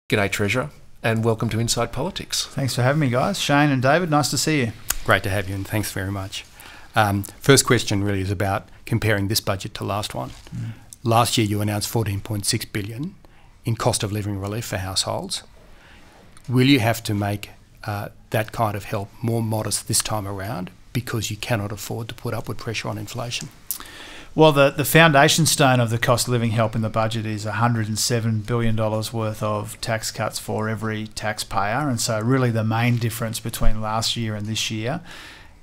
G'day, Treasurer, and welcome to Inside Politics. Thanks for having me, guys. Shane and David, nice to see you. Great to have you, and thanks very much. First question really is about comparing this budget to last one. Last year you announced $14.6 billion in cost of living relief for households. Will you have to make that kind of help more modest this time around because you cannot afford to put upward pressure on inflation? Well, the foundation stone of the cost of living help in the budget is $107 billion worth of tax cuts for every taxpayer. And so really the main difference between last year and this year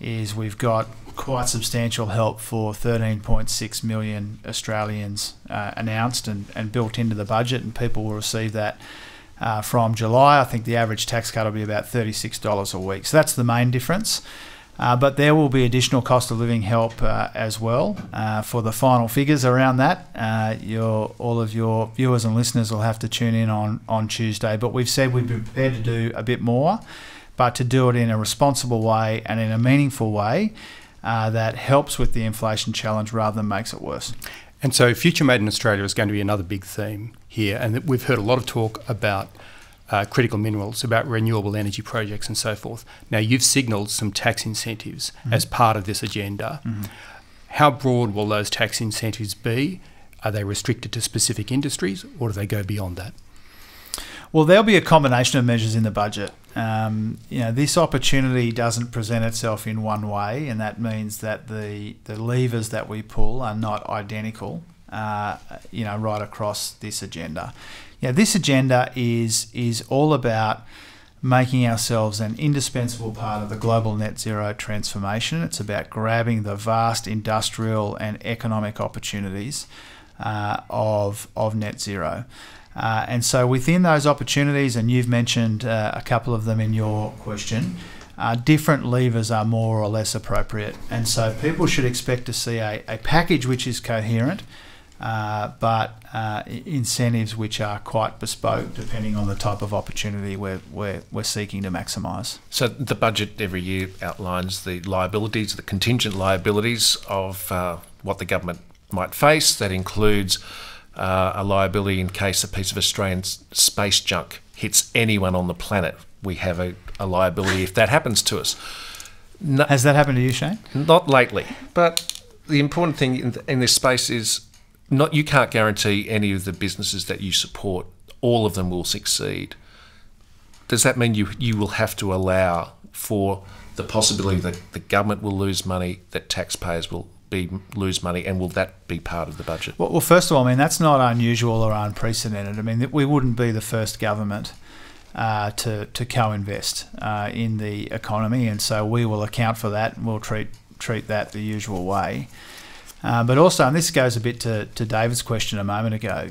is we've got quite substantial help for 13.6 million Australians announced and built into the budget, and people will receive that from July. I think the average tax cut will be about $36 a week. So that's the main difference. But there will be additional cost of living help as well. For the final figures around that, all of your viewers and listeners will have to tune in on Tuesday. But we've said we'd be prepared to do a bit more, but to do it in a responsible way and in a meaningful way that helps with the inflation challenge rather than makes it worse. And so Future Made in Australia is going to be another big theme here. And we've heard a lot of talk about critical minerals, about renewable energy projects and so forth. Now, you've signalled some tax incentives as part of this agenda. How broad will those tax incentives be? Are they restricted to specific industries, or do they go beyond that? Well, there'll be a combination of measures in the budget. This opportunity doesn't present itself in one way, and that means that the levers that we pull are not identical, right across this agenda. This agenda is all about making ourselves an indispensable part of the global net zero transformation. It's about grabbing the vast industrial and economic opportunities of net zero. And so within those opportunities, and you've mentioned a couple of them in your question, different levers are more or less appropriate. And so people should expect to see a package which is coherent, but incentives which are quite bespoke depending on the type of opportunity we're seeking to maximise. So the budget every year outlines the liabilities, the contingent liabilities of what the government might face. That includes a liability in case a piece of Australian space junk hits anyone on the planet. We have a liability if that happens to us. Has that happened to you, Shane? Not lately, but the important thing in this space is you can't guarantee any of the businesses that you support, all of them will succeed. Does that mean you will have to allow for the possibility that the government will lose money, that taxpayers will lose money, and will that be part of the budget? Well, first of all, that's not unusual or unprecedented. We wouldn't be the first government to co-invest in the economy, and so we will account for that, and we'll treat that the usual way. But also, and this goes a bit to David's question a moment ago,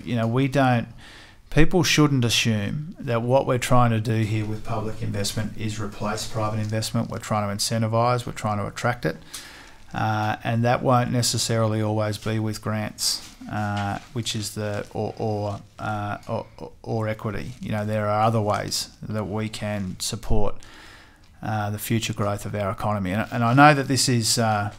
people shouldn't assume that what we're trying to do here with public investment is replace private investment. We're trying to incentivise, we're trying to attract it. And that won't necessarily always be with grants, which is or equity. There are other ways that we can support the future growth of our economy. And I know that this is to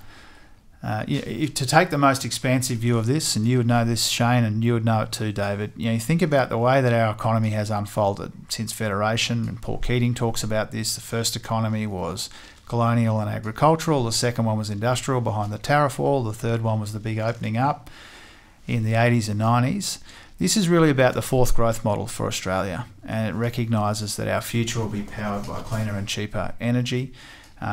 take the most expansive view of this, and you would know this, Shane, and you would know it too, David. You think about the way that our economy has unfolded since Federation, and Paul Keating talks about this. The first economy was colonial and agricultural. The second one was industrial behind the tariff wall. The third one was the big opening up in the 80s and 90s. This is really about the fourth growth model for Australia, and it recognises that our future will be powered by cleaner and cheaper energy.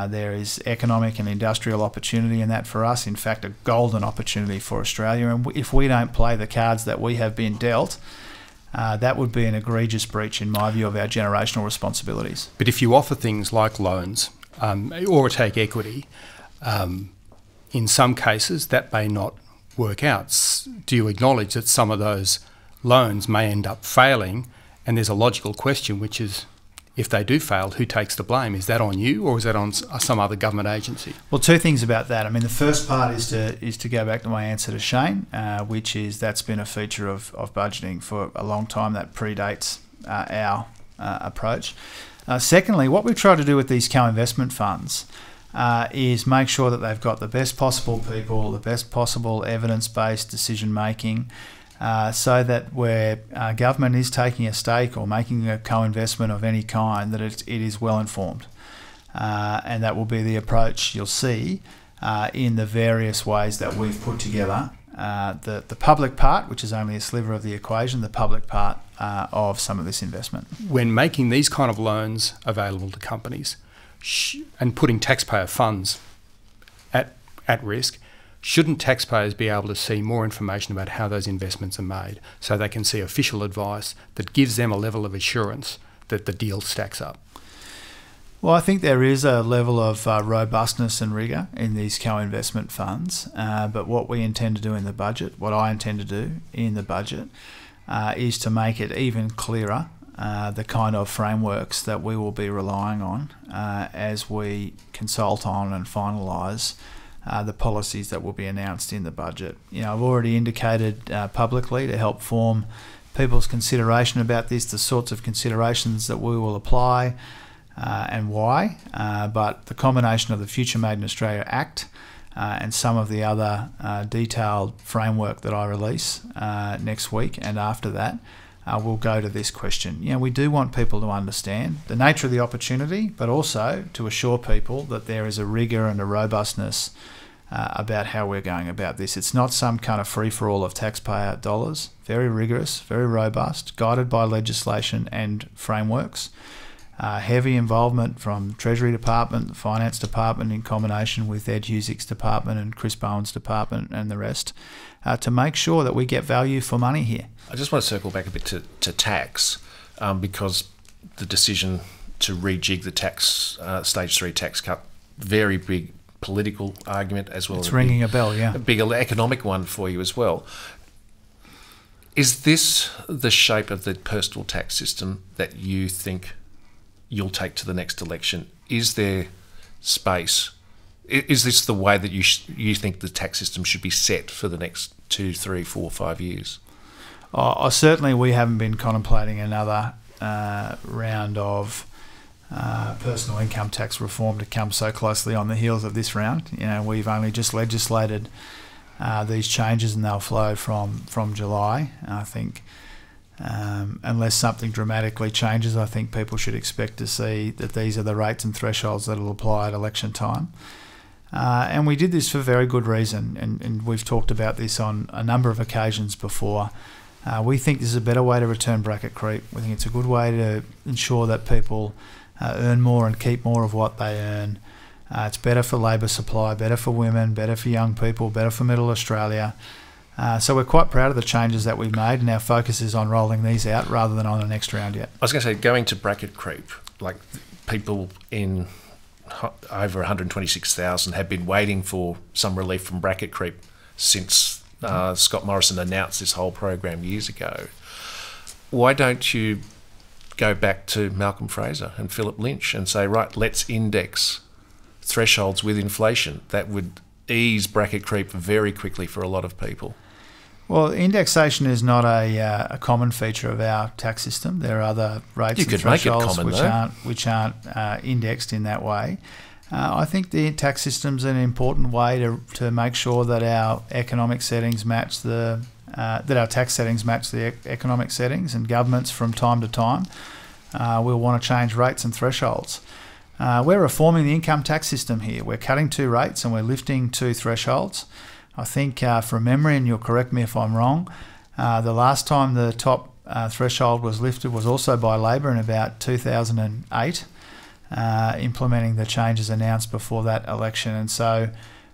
There is economic and industrial opportunity in that for us, in fact, a golden opportunity for Australia. And if we don't play the cards that we have been dealt, that would be an egregious breach, in my view, of our generational responsibilities. But if you offer things like loans or take equity, in some cases that may not work out. Do you acknowledge that some of those loans may end up failing? And there's a logical question, which is, if they do fail, who takes the blame? Is that on you, or is that on some other government agency? Well, two things about that. The first part is to go back to my answer to Shane, which is that's been a feature of budgeting for a long time. That predates our approach. Secondly, what we've tried to do with these co-investment funds is make sure that they've got the best possible people, the best possible evidence-based decision-making, so that where government is taking a stake or making a co-investment of any kind, that it is well informed. And that will be the approach you'll see in the various ways that we've put together the public part, which is only a sliver of the equation, the public part of some of this investment. When making these kind of loans available to companies and putting taxpayer funds at risk, shouldn't taxpayers be able to see more information about how those investments are made so they can see official advice that gives them a level of assurance that the deal stacks up? Well, I think there is a level of robustness and rigour in these co-investment funds, but what we intend to do in the budget, what I intend to do in the budget, is to make it even clearer the kind of frameworks that we will be relying on as we consult on and finalise the policies that will be announced in the budget. You know, I've already indicated publicly to help form people's consideration about this, the sorts of considerations that we will apply and why, but the combination of the Future Made in Australia Act and some of the other detailed framework that I release next week and after that will go to this question. You know, we do want people to understand the nature of the opportunity, but also to assure people that there is a rigour and a robustness about how we're going about this. It's not some kind of free-for-all of taxpayer dollars. Very rigorous, very robust, guided by legislation and frameworks. Heavy involvement from Treasury Department, the Finance Department in combination with Ed Husick's department and Chris Bowen's department and the rest to make sure that we get value for money here. I just want to circle back a bit to tax because the decision to rejig the tax stage 3 tax cut, very big political argument as well. It's ringing a bell, yeah. A big economic one for you as well. Is this the shape of the personal tax system that you think you'll take to the next election? Is there space? Is this the way that you think the tax system should be set for the next 2, 3, 4, 5 years? Certainly we haven't been contemplating another round of personal income tax reform to come so closely on the heels of this round. You know, we've only just legislated these changes and they'll flow from July. I think unless something dramatically changes, I think people should expect to see that these are the rates and thresholds that will apply at election time. And we did this for very good reason, and we've talked about this on a number of occasions before. We think this is a better way to return bracket creep. We think it's a good way to ensure that people earn more and keep more of what they earn. It's better for labour supply, better for women, better for young people, better for Middle Australia. So we're quite proud of the changes that we've made, and our focus is on rolling these out rather than on the next round yet. I was going to say, going to bracket creep, like people in over 126,000 have been waiting for some relief from bracket creep since Scott Morrison announced this whole program years ago. Why don't you go back to Malcolm Fraser and Philip Lynch and say, right, let's index thresholds with inflation? That would ease bracket creep very quickly for a lot of people. Well, indexation is not a common feature of our tax system. There are other rates and thresholds which aren't indexed in that way. I think the tax system's an important way to make sure that our economic settings match that our tax settings match the economic settings, and governments from time to time will want to change rates and thresholds. We're reforming the income tax system here. We're cutting 2 rates and we're lifting 2 thresholds. I think from memory, and you'll correct me if I'm wrong, the last time the top threshold was lifted was also by Labor in about 2008, implementing the changes announced before that election. And so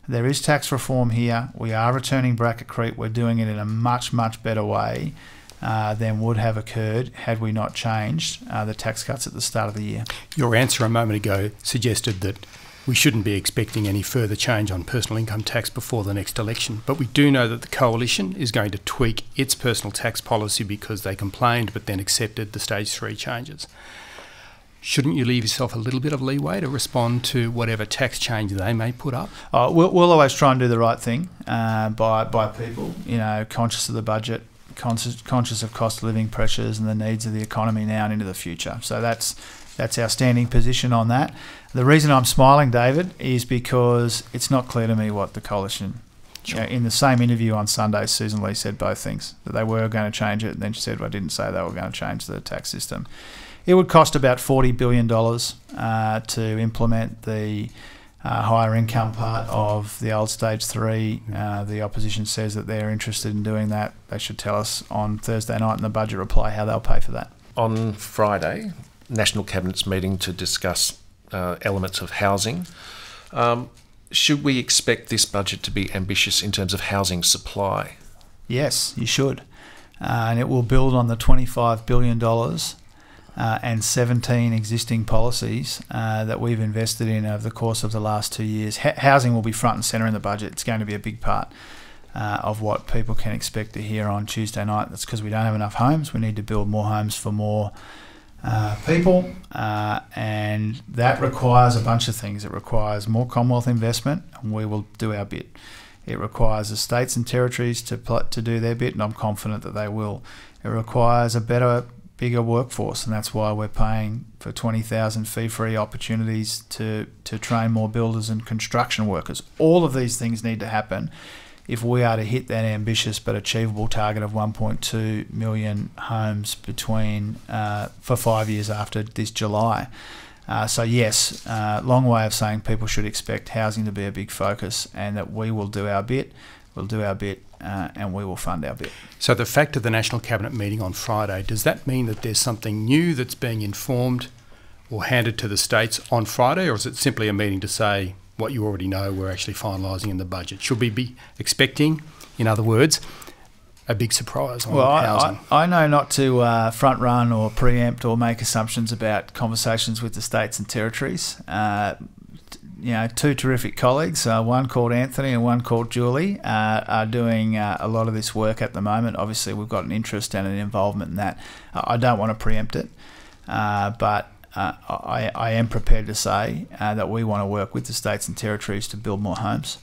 there is tax reform here. We are returning bracket creep. We're doing it in a much, much better way than would have occurred had we not changed the tax cuts at the start of the year. Your answer a moment ago suggested that we shouldn't be expecting any further change on personal income tax before the next election. But we do know that the Coalition is going to tweak its personal tax policy because they complained but then accepted the stage 3 changes. Shouldn't you leave yourself a little bit of leeway to respond to whatever tax change they may put up? We'll always try and do the right thing by people, you know, conscious of the budget, conscious of cost of living pressures and the needs of the economy now and into the future. So that's our standing position on that. The reason I'm smiling, David, is because it's not clear to me what the Coalition You know, in the same interview on Sunday, Susan Lee said both things, that they were going to change it, and then she said, well, I didn't say they were going to change the tax system. It would cost about $40 billion to implement the higher income part of the old Stage 3. The opposition says that they're interested in doing that. They should tell us on Thursday night in the budget reply how they'll pay for that. On Friday, National Cabinet's meeting to discuss elements of housing. Should we expect this budget to be ambitious in terms of housing supply? Yes, you should. And it will build on the $25 billion and 17 existing policies that we've invested in over the course of the last 2 years. Housing will be front and centre in the budget. It's going to be a big part of what people can expect to hear on Tuesday night. That's because we don't have enough homes. We need to build more homes for more people, and that requires a bunch of things. It requires more Commonwealth investment, and we will do our bit. It requires the states and territories to do their bit, and I'm confident that they will. It requires a better, bigger workforce, and that's why we're paying for 20,000 fee-free opportunities to train more builders and construction workers. All of these things need to happen if we are to hit that ambitious but achievable target of 1.2 million homes for 5 years after this July. So yes, long way of saying people should expect housing to be a big focus, and that we will do our bit. We'll do our bit, and we will fund our bit. So the fact of the National Cabinet meeting on Friday, does that mean that there's something new that's being informed or handed to the states on Friday, or is it simply a meeting to say what you already know we're actually finalising in the budget? Should we be expecting, in other words, a big surprise on housing? I know not to front run or preempt or make assumptions about conversations with the states and territories. Two terrific colleagues, one called Anthony and one called Julie, are doing a lot of this work at the moment. Obviously, we've got an interest and an involvement in that. I don't want to preempt it, but I am prepared to say that we want to work with the states and territories to build more homes.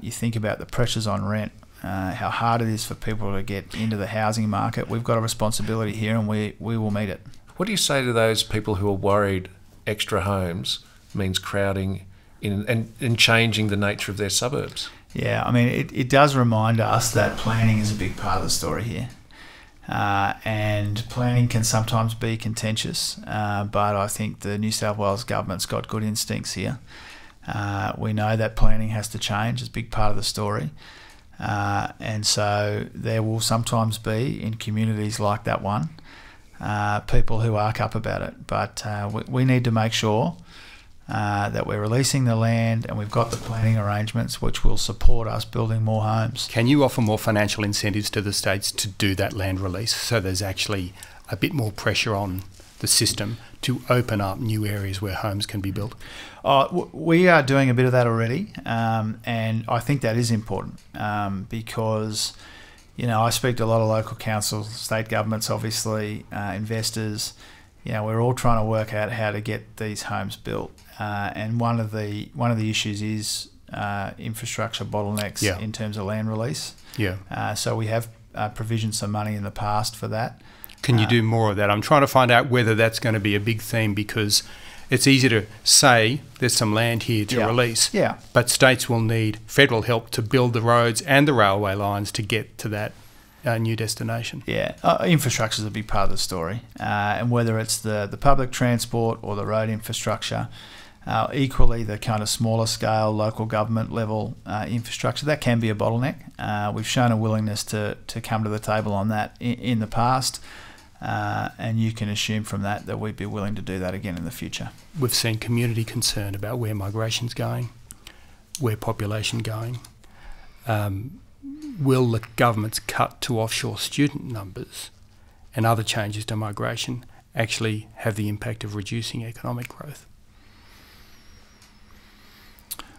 You think about the pressures on rent, how hard it is for people to get into the housing market. We've got a responsibility here, and we will meet it. What do you say to those people who are worried extra homes means crowding in and changing the nature of their suburbs? Yeah, I mean, it does remind us that planning is a big part of the story here. And planning can sometimes be contentious, but I think the New South Wales government's got good instincts here. We know that planning has to change. It's a big part of the story. And so there will sometimes be, in communities like that one, people who arc up about it. But we need to make sure that we're releasing the land and we've got the planning arrangements which will support us building more homes. Can you offer more financial incentives to the states to do that land release, so there's actually a bit more pressure on the system to open up new areas where homes can be built? We are doing a bit of that already, and I think that is important because, I speak to a lot of local councils, state governments, obviously, investors. We're all trying to work out how to get these homes built, and one of the issues is infrastructure bottlenecks in terms of land release. So we have provisioned some money in the past for that. Can you do more of that? I'm trying to find out whether that's going to be a big theme, because it's easy to say there's some land here to release, but states will need federal help to build the roads and the railway lines to get to that new destination. Infrastructure is a big part of the story, and whether it's the public transport or the road infrastructure, equally the kind of smaller scale local government level infrastructure, that can be a bottleneck. We've shown a willingness to come to the table on that in the past, and you can assume from that we'd be willing to do that again in the future. We've seen community concern about where migration's going, where population going. Will the government's cut to offshore student numbers and other changes to migration actually have the impact of reducing economic growth?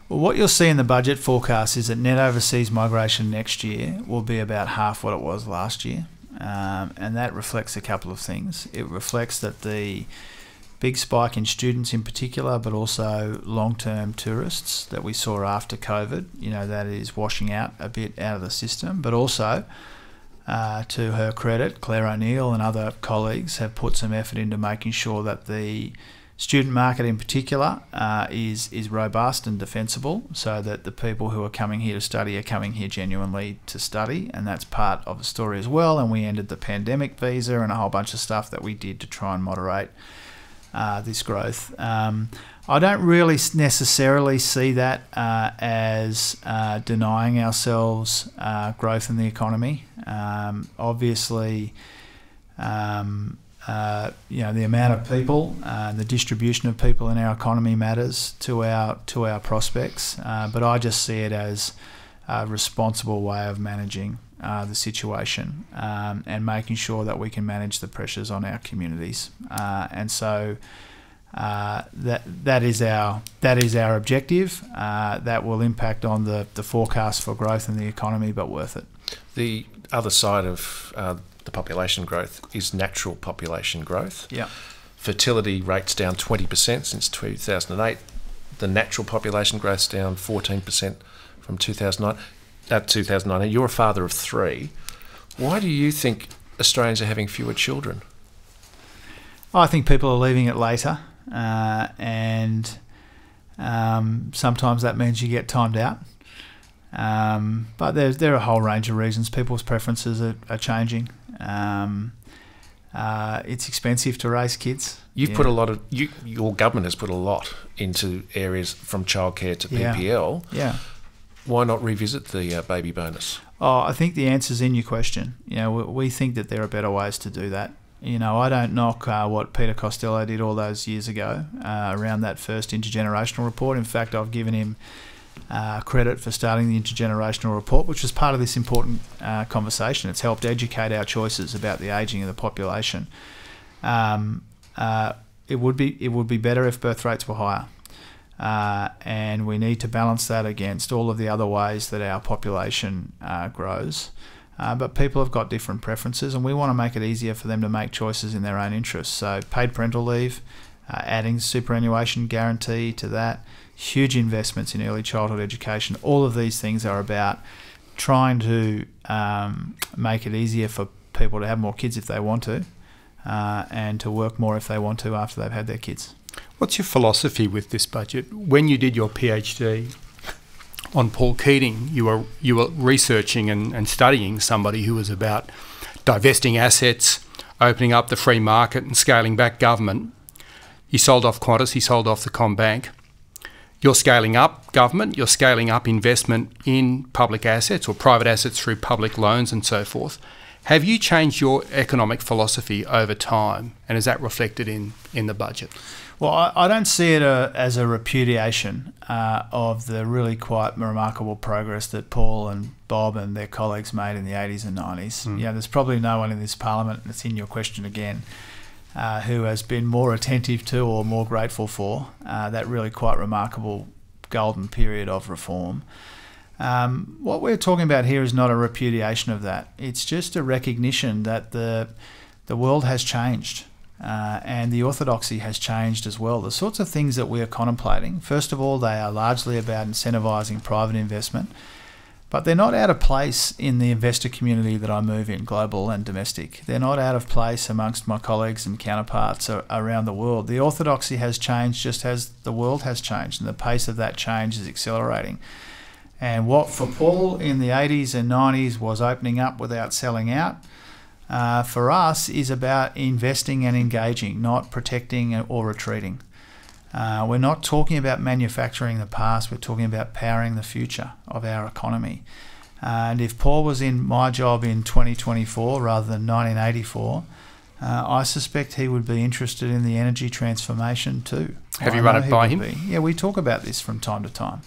Well, what you'll see in the budget forecast is that net overseas migration next year will be about half what it was last year, and that reflects a couple of things. It reflects that the big spike in students in particular, but also long-term tourists that we saw after COVID, that is washing out a bit out of the system. But also, to her credit, Claire O'Neill and other colleagues have put some effort into making sure that the Student market in particular is robust and defensible, so that the people who are coming here to study are coming here genuinely to study, and that's part of the story as well. And we ended the pandemic visa and a whole bunch of stuff that we did to try and moderate this growth. I don't really necessarily see that as denying ourselves growth in the economy. Obviously, the amount of people, the distribution of people in our economy matters to our prospects. But I just see it as a responsible way of managing the situation and making sure that we can manage the pressures on our communities. And so that is our objective. That will impact on the forecast for growth in the economy, but worth it. The other side of the population growth is natural population growth. Yeah. Fertility rates down 20% since 2008. The natural population growth's down 14% from 2009. You're a father of 3. Why do you think Australians are having fewer children? I think people are leaving it later, and sometimes that means you get timed out. But there are a whole range of reasons. People's preferences are changing. It's expensive to raise kids. You've put a lot of your government has put a lot into areas from childcare to PPL. Yeah. Why not revisit the baby bonus? Oh, I think the answer's in your question. We think that there are better ways to do that. I don't knock what Peter Costello did all those years ago around that first intergenerational report. In fact, I've given him credit for starting the intergenerational report, which was part of this important conversation. It's helped educate our choices about the ageing of the population. It would be better if birth rates were higher, and we need to balance that against all of the other ways that our population grows. But people have got different preferences, and we want to make it easier for them to make choices in their own interests. So paid parental leave, adding superannuation guarantee to that, huge investments in early childhood education. All of these things are about trying to make it easier for people to have more kids if they want to, and to work more if they want to after they've had their kids. What's your philosophy with this budget? When you did your PhD on Paul Keating, you were researching and studying somebody who was about divesting assets, opening up the free market and scaling back government. He sold off Qantas, he sold off the CommBank. You're scaling up government, you're scaling up investment in public assets or private assets through public loans and so forth. Have you changed your economic philosophy over time, and is that reflected in the budget? Well, I don't see it as a repudiation of the really quite remarkable progress that Paul and Bob and their colleagues made in the 80s and 90s. There's probably no one in this parliament, and it's in your question again, who has been more attentive to or more grateful for that really quite remarkable golden period of reform. What we're talking about here is not a repudiation of that. It's just a recognition that the world has changed, and the orthodoxy has changed as well. The sorts of things that we are contemplating, first of all, they are largely about incentivising private investment, but they're not out of place in the investor community that I move in, global and domestic. They're not out of place amongst my colleagues and counterparts around the world. The orthodoxy has changed just as the world has changed, and the pace of that change is accelerating. And what for Paul in the 80s and 90s was opening up without selling out, for us is about investing and engaging, not protecting or retreating. We're not talking about manufacturing the past, we're talking about powering the future of our economy. And if Paul was in my job in 2024 rather than 1984, I suspect he would be interested in the energy transformation too. Have you run it by him? Yeah, we talk about this from time to time.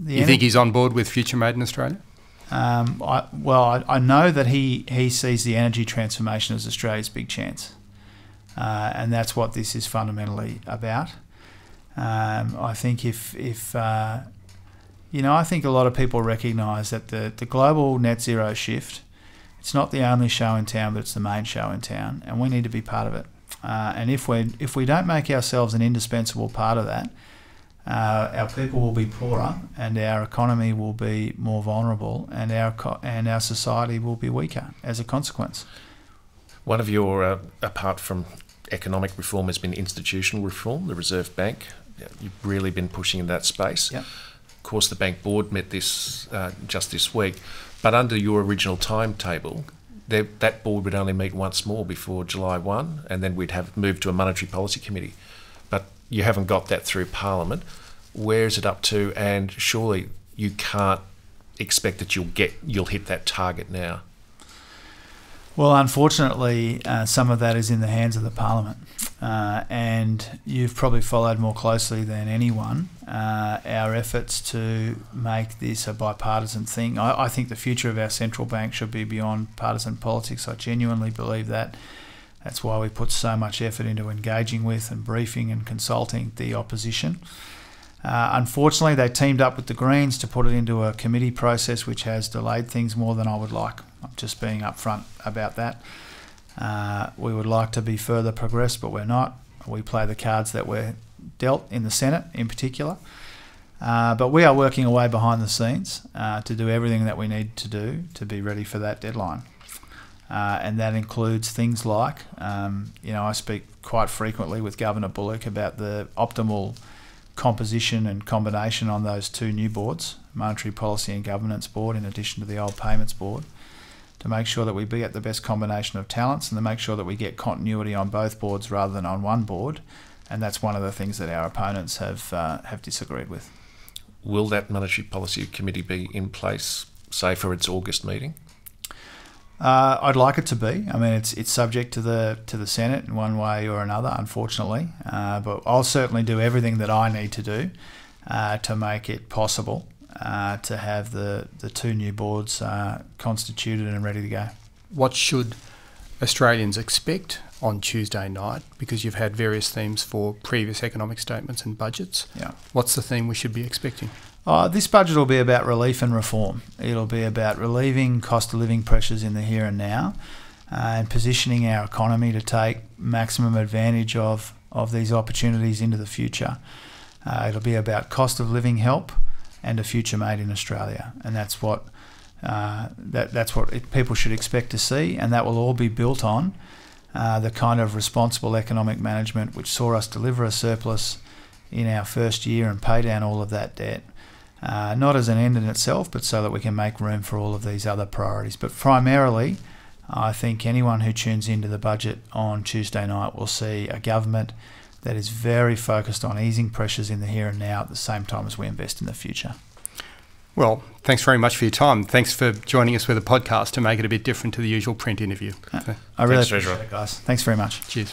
You think he's on board with Future Made in Australia? I know that he sees the energy transformation as Australia's big chance, and that's what this is fundamentally about. I think I think a lot of people recognise that the global net zero shift, it's not the only show in town, but it's the main show in town, and we need to be part of it. And if we don't make ourselves an indispensable part of that, our people will be poorer, and our economy will be more vulnerable, and our society will be weaker as a consequence. One of your, apart from economic reform has been institutional reform. The Reserve Bank, you've really been pushing in that space. Yep. Of course, the bank board met this just this week, but under your original timetable, that board would only meet once more before July 1, and then we'd have moved to a monetary policy committee. But you haven't got that through Parliament. Where is it up to? And surely you can't expect that you'll hit that target now. Well, unfortunately, some of that is in the hands of the Parliament, and you've probably followed more closely than anyone our efforts to make this a bipartisan thing. I think the future of our central bank should be beyond partisan politics. I genuinely believe that. That's why we put so much effort into engaging with and briefing and consulting the opposition. Unfortunately, they teamed up with the Greens to put it into a committee process, which has delayed things more than I would like. I'm just being upfront about that. We would like to be further progressed, but we're not. We play the cards that we're dealt in the Senate in particular. But we are working away behind the scenes to do everything that we need to do to be ready for that deadline. And that includes things like, I speak quite frequently with Governor Bullock about the optimal composition and combination on those two new boards, Monetary Policy and Governance Board, in addition to the old Payments Board, to make sure that we get the best combination of talents and to make sure that we get continuity on both boards rather than on one board. And that's one of the things that our opponents have disagreed with. Will that Monetary Policy Committee be in place, say, for its August meeting? I'd like it to be. I mean, it's subject to the Senate in one way or another, unfortunately. But I'll certainly do everything that I need to do to make it possible to have the two new boards constituted and ready to go. What should Australians expect on Tuesday night? Because you've had various themes for previous economic statements and budgets. Yeah. What's the theme we should be expecting? This budget will be about relief and reform. It'll be about relieving cost of living pressures in the here and now and positioning our economy to take maximum advantage of these opportunities into the future. It'll be about cost of living help and a future made in Australia. And that's what people should expect to see, and that will all be built on the kind of responsible economic management which saw us deliver a surplus in our first year and pay down all of that debt. Not as an end in itself, but so that we can make room for all of these other priorities. But primarily, I think anyone who tunes into the budget on Tuesday night will see a government that is very focused on easing pressures in the here and now at the same time as we invest in the future. Well, thanks very much for your time. Thanks for joining us with a podcast to make it a bit different to the usual print interview. I really appreciate it, guys. Thanks very much. Cheers.